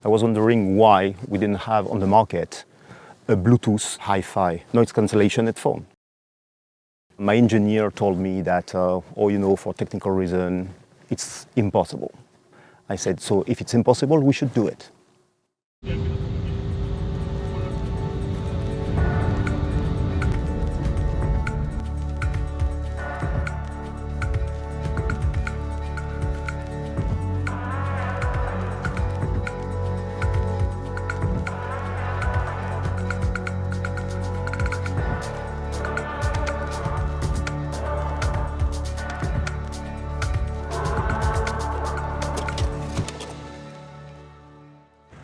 I was wondering why we didn't have on the market a Bluetooth hi-fi noise cancellation headphone. My engineer told me that, for technical reason, it's impossible. I said, so if it's impossible, we should do it.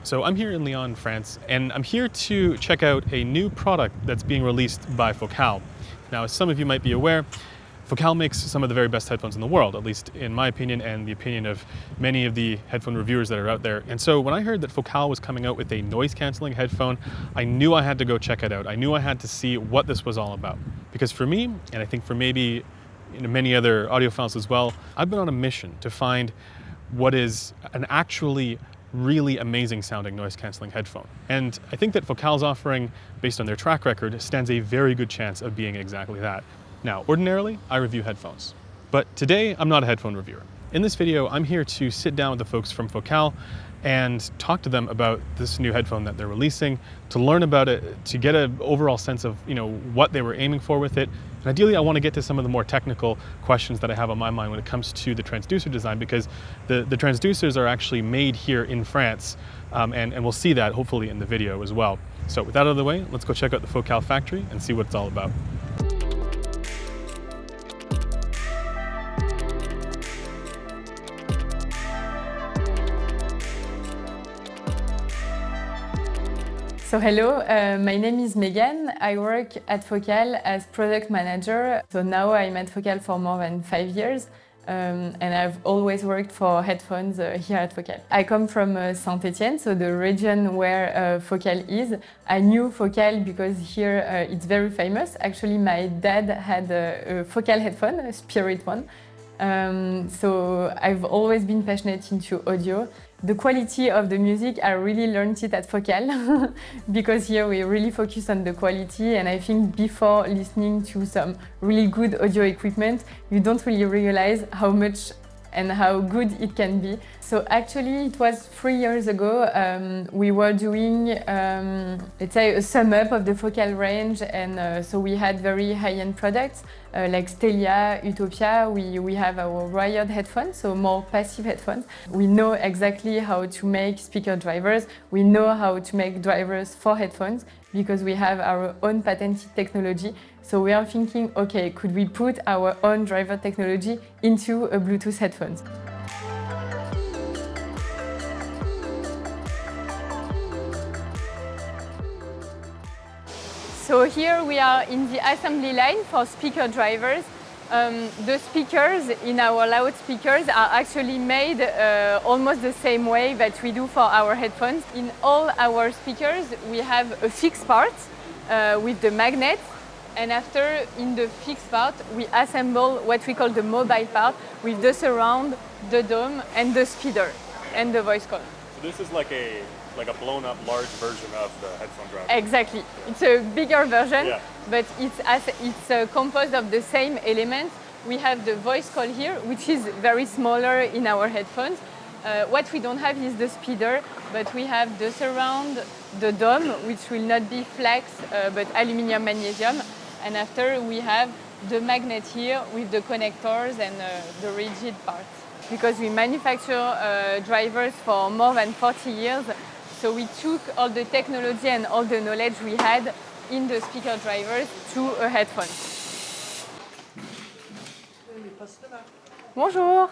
So I'm here in Lyon, France, and I'm here to check out a new product that's being released by Focal. Now, as some of you might be aware, Focal makes some of the very best headphones in the world, at least in my opinion and the opinion of many of the headphone reviewers that are out there. And so when I heard that Focal was coming out with a noise-canceling headphone, I knew I had to go check it out. I knew I had to see what this was all about. Because for me, and I think for maybe many other audiophiles as well, I've been on a mission to find what is an actually really amazing sounding noise cancelling headphone. And I think that Focal's offering, based on their track record, stands a very good chance of being exactly that. Now, ordinarily, I review headphones, but today I'm not a headphone reviewer. In this video, I'm here to sit down with the folks from Focal and talk to them about this new headphone that they're releasing, to learn about it, to get an overall sense of what they were aiming for with it. And ideally, I want to get to some of the more technical questions that I have on my mind when it comes to the transducer design, because the transducers are actually made here in France, and we'll see that hopefully in the video as well. So with that out of the way, let's go check out the Focal factory and see what it's all about. So hello, my name is Megan. I work at Focal as product manager. So now I'm at Focal for more than 5 years, and I've always worked for headphones here at Focal. I come from Saint-Etienne, so the region where Focal is. I knew Focal because here it's very famous. Actually, my dad had a Focal headphone, a Spirit one. So I've always been passionate into audio. The quality of the music, I really learned it at Focal because here we really focus on the quality, and I think before listening to some really good audio equipment, you don't really realize how much and how good it can be. So actually it was 3 years ago, we were doing, let's say, a sum up of the Focal range, and so we had very high-end products like Stelia, Utopia. We have our wired headphones, so more passive headphones. We know exactly how to make speaker drivers. We know how to make drivers for headphones because we have our own patented technology. So we are thinking, okay, could we put our own driver technology into a Bluetooth headphones? So here we are in the assembly line for speaker drivers. The speakers in our loudspeakers are actually made almost the same way that we do for our headphones. In all our speakers, we have a fixed part with the magnet. And after, in the fixed part, we assemble what we call the mobile part with the surround, the dome, and the speeder, and the voice call. So this is like a blown up large version of the headphone driver. Exactly. It's a bigger version, but it's composed of the same elements. We have the voice call here, which is very smaller in our headphones. What we don't have is the speeder, but we have the surround, the dome, which will not be flex, but aluminium magnesium. And after we have the magnet here with the connectors and the rigid part. Because we manufacture drivers for more than 40 years, so we took all the technology and all the knowledge we had in the speaker drivers to a headphone. Bonjour!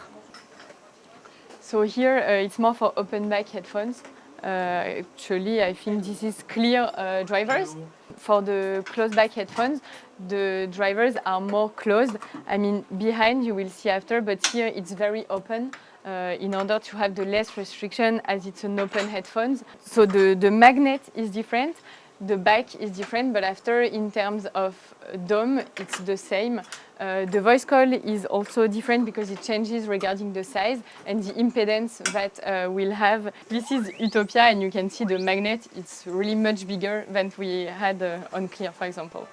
So here it's more for open back headphones. Actually, I think this is clear drivers. For the closed back headphones, the drivers are more closed. I mean, behind you will see after, but here it's very open in order to have the less restriction as it's an open headphones. So the magnet is different. The back is different, but after, in terms of dome, it's the same. The voice coil is also different because it changes regarding the size and the impedance that we'll have. This is Utopia, and you can see the magnet, it's really much bigger than we had on Clear, for example.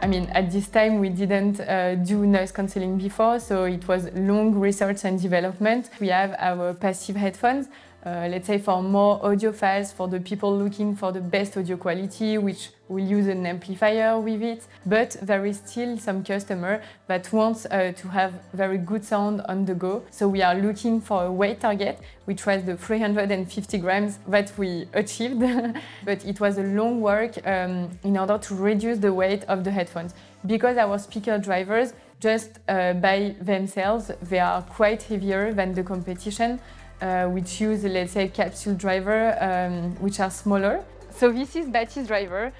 I mean, at this time, we didn't do noise cancelling before, so it was long research and development. We have our passive headphones, let's say for more audiophiles, for the people looking for the best audio quality, which will use an amplifier with it. But there is still some customer that wants to have very good sound on the go. So we are looking for a weight target, which was the 350 grams that we achieved. But it was a long work in order to reduce the weight of the headphones. Because our speaker drivers, just by themselves, they are quite heavier than the competition, which use, let's say, capsule driver, which are smaller. So this is Bathys driver.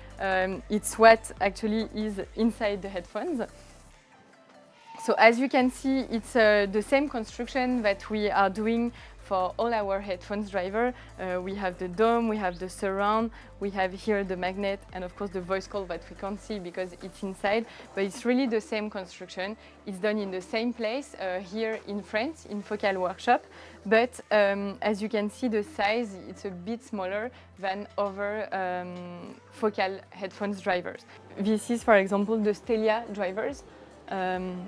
It's what actually is inside the headphones. So as you can see, it's the same construction that we are doing for all our headphones driver. We have the dome, we have the surround, we have here the magnet, and of course the voice coil that we can't see because it's inside, but it's really the same construction. It's done in the same place here in France, in Focal workshop, but as you can see, the size, it's a bit smaller than other Focal headphones drivers. This is, for example, the Stelia drivers.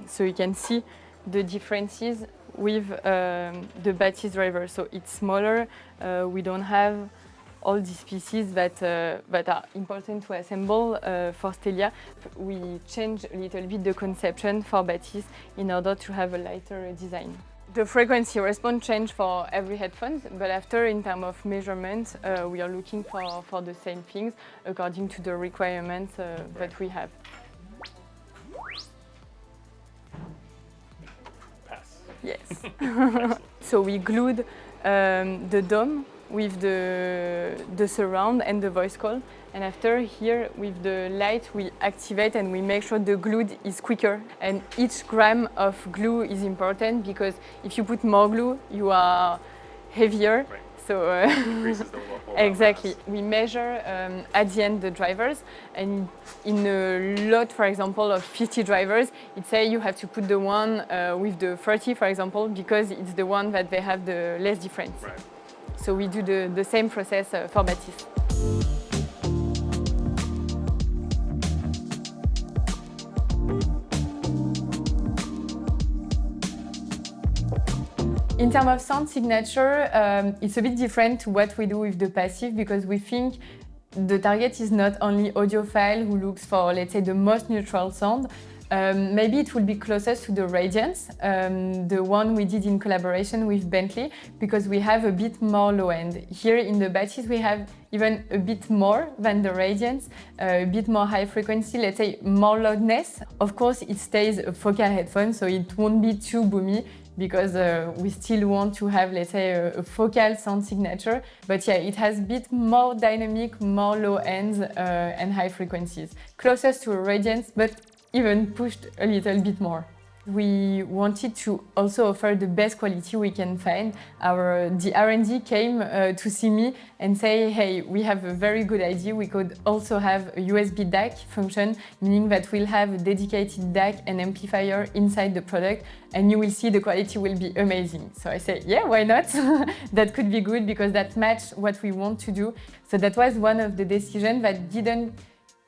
So you can see the differences with the Bathys driver. So it's smaller, we don't have all these pieces that are important to assemble for Stelia. We change a little bit the conception for Bathys in order to have a lighter design. The frequency response change for every headphones, but after, in terms of measurements, we are looking for the same things according to the requirements that we have. Yes. So we glued the dome with the surround and the voice coil. And after, here with the light, we activate and we make sure the glue is quicker. And each gram of glue is important because if you put more glue, you are heavier. Right. So exactly. We measure at the end the drivers, and in a lot, for example, of 50 drivers, it says you have to put the one with the 30, for example, because it's the one that they have the less difference. Right. So we do the same process for Bathys. In terms of sound signature, it's a bit different to what we do with the passive because we think the target is not only audiophile who looks for, let's say, the most neutral sound. Maybe it will be closest to the Radiance, the one we did in collaboration with Bentley, because we have a bit more low end. Here in the Bathys we have even a bit more than the Radiance, a bit more high frequency, let's say more loudness. Of course it stays a Focal headphone, so it won't be too boomy, because we still want to have, let's say, a Focal sound signature. But yeah, it has a bit more dynamic, more low ends and high frequencies. Closest to a Radiance, but even pushed a little bit more. We wanted to also offer the best quality we can find. The R&D came to see me and say, hey, we have a very good idea. We could also have a USB DAC function, meaning that we'll have a dedicated DAC and amplifier inside the product, and you will see the quality will be amazing. So I say, yeah, why not? That could be good because that matched what we want to do. So that was one of the decisions that didn't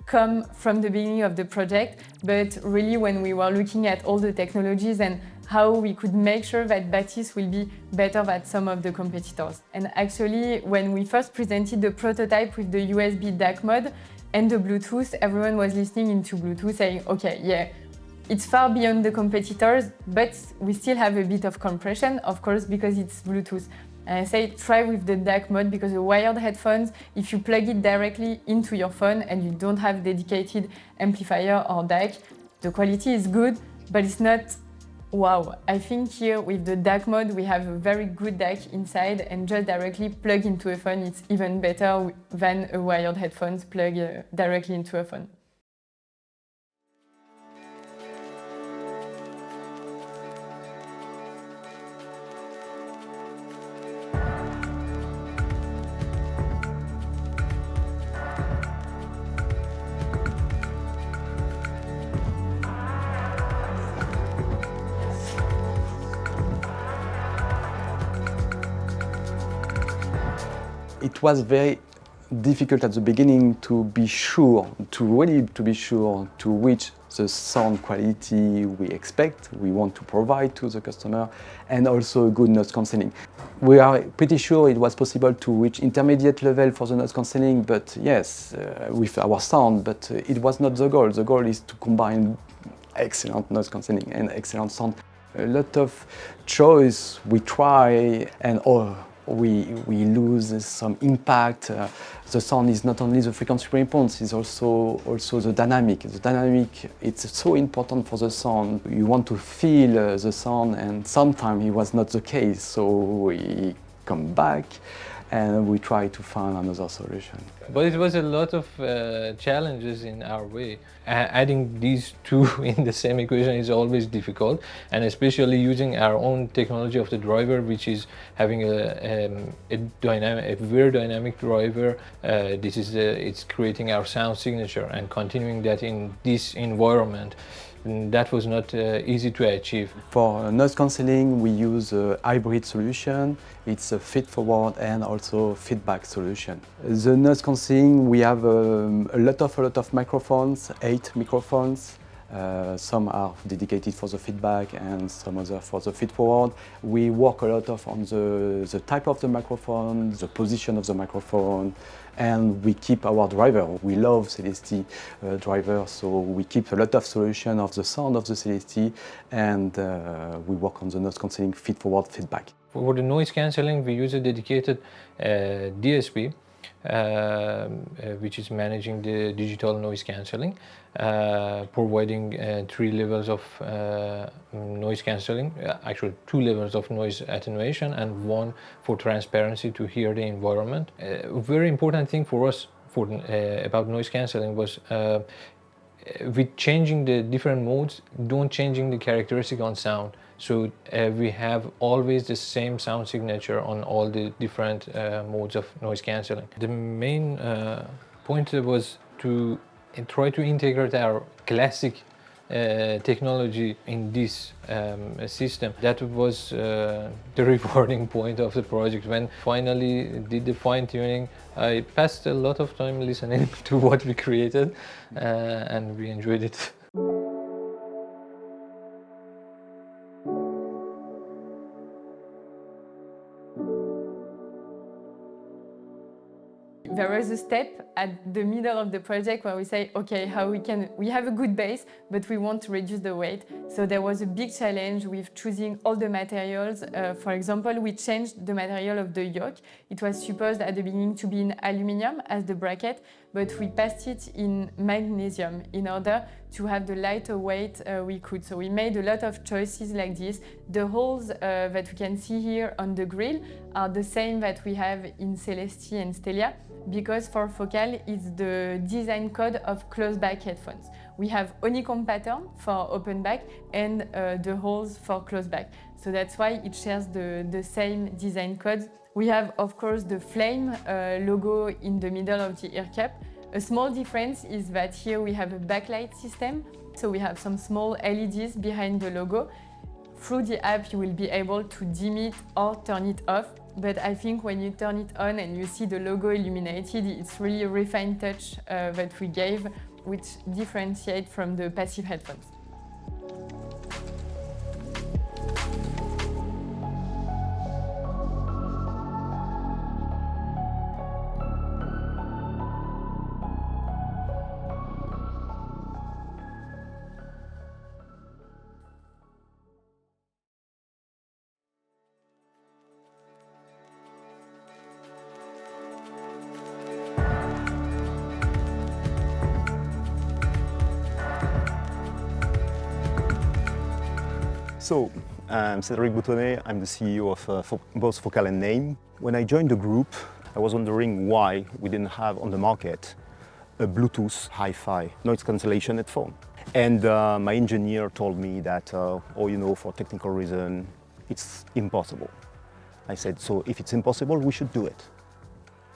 come from the beginning of the project, but really when we were looking at all the technologies and how we could make sure that Bathys will be better than some of the competitors. And actually, when we first presented the prototype with the USB DAC mode and the Bluetooth, everyone was listening into Bluetooth saying, okay, yeah, it's far beyond the competitors, but we still have a bit of compression, of course, because it's Bluetooth. And I say try with the DAC mode because the wired headphones, if you plug it directly into your phone and you don't have dedicated amplifier or DAC, the quality is good, but it's not wow. I think here with the DAC mode, we have a very good DAC inside, and just directly plug into a phone, it's even better than a wired headphones plug directly into a phone. It was very difficult at the beginning to be sure, to be sure to which the sound quality we expect, we want to provide to the customer, and also good noise cancelling. We are pretty sure it was possible to reach intermediate level for the noise cancelling, but yes, with our sound, but it was not the goal. The goal is to combine excellent noise cancelling and excellent sound. A lot of choice we try, and we lose some impact. The sound is not only the frequency response, it's also the dynamic. The dynamic, it's so important for the sound. You want to feel the sound, and sometimes it was not the case. So we come back and we try to find another solution. But it was a lot of challenges in our way. Adding these two in the same equation is always difficult, and especially using our own technology of the driver, which is having a very dynamic driver. It's creating our sound signature and continuing that in this environment. That was not easy to achieve. For noise cancelling, we use a hybrid solution. It's a feed-forward and also feedback solution. The noise cancelling, we have a lot of microphones, 8 microphones. Some are dedicated for the feedback and some other for the feed-forward. We work a lot on the type of the microphone, the position of the microphone, and we keep our driver. We love Celesty driver, so we keep a lot of solution of the sound of the Celesty, and we work on the noise cancelling feed-forward feedback. For the noise cancelling, we use a dedicated DSP, which is managing the digital noise cancelling, providing 3 levels of noise cancelling, actually 2 levels of noise attenuation and 1 for transparency to hear the environment. A very important thing for us about noise cancelling was with changing the different modes, don't changing the characteristic on sound. So we have always the same sound signature on all the different modes of noise cancelling. The main point was to try to integrate our classic technology in this system. That was the rewarding point of the project. When finally did the fine-tuning, I passed a lot of time listening to what we created, and we enjoyed it. There was a step at the middle of the project where we say, okay, we have a good base, but we want to reduce the weight. So there was a big challenge with choosing all the materials. For example, we changed the material of the yoke. It was supposed at the beginning to be in aluminum as the bracket, but we passed it in magnesium in order to have the lighter weight we could. So we made a lot of choices like this. The holes that we can see here on the grill are the same that we have in Celesty and Stelia, because for Focal it's the design code of close-back headphones. We have honeycomb pattern for open back and the holes for close back. So that's why it shares the same design codes. We have, of course, the flame logo in the middle of the ear cap. A small difference is that here we have a backlight system. So we have some small LEDs behind the logo. Through the app, you will be able to dim it or turn it off. But I think when you turn it on and you see the logo illuminated, it's really a refined touch that we gave, which differentiates from the passive headphones. So, I'm Cedric Butane, I'm the CEO of both Focal and Name. When I joined the group, I was wondering why we didn't have on the market a Bluetooth hi-fi noise cancellation headphone. And my engineer told me that, for technical reason, it's impossible. I said, so if it's impossible, we should do it.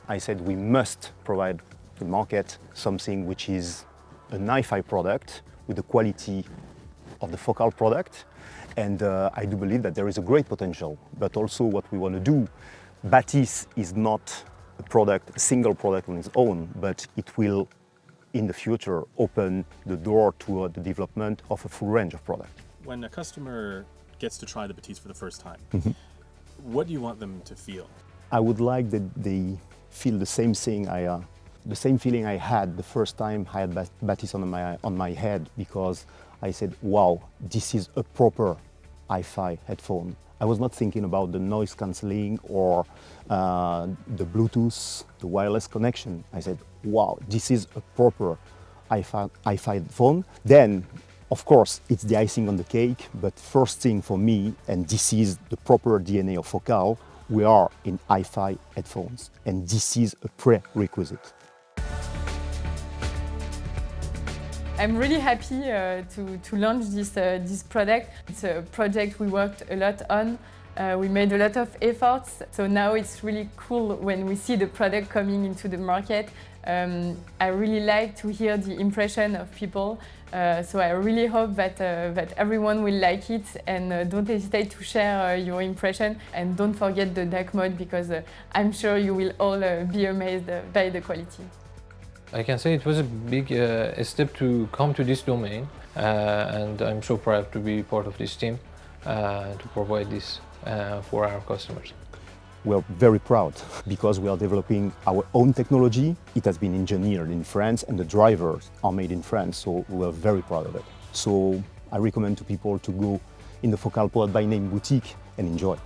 I said, we must provide to the market something which is an hi-fi product with the quality of the Focal product. And I do believe that there is a great potential, but also what we want to do. Bathys is not a product, a single product on its own, but it will, in the future, open the door to the development of a full range of products. When a customer gets to try the Bathys for the first time, what do you want them to feel? I would like that they feel the same thing the same feeling I had the first time I had Bathys on my head, because I said, wow, this is a proper hi-fi headphone. I was not thinking about the noise cancelling or the Bluetooth, the wireless connection. I said, wow, this is a proper hi-fi headphone. Then, of course, it's the icing on the cake, but first thing for me, and this is the proper DNA of Focal, we are in hi-fi headphones, and this is a prerequisite. I'm really happy to launch this product. It's a project we worked a lot on. We made a lot of efforts, so now it's really cool when we see the product coming into the market. I really like to hear the impression of people, so I really hope that everyone will like it, and don't hesitate to share your impression, and don't forget the dark mode, because I'm sure you will all be amazed by the quality. I can say it was a big step to come to this domain, and I'm so proud to be part of this team to provide this for our customers. We're very proud because we are developing our own technology. It has been engineered in France and the drivers are made in France, so we're very proud of it. So I recommend to people to go in the Focal Pod by Name boutique and enjoy.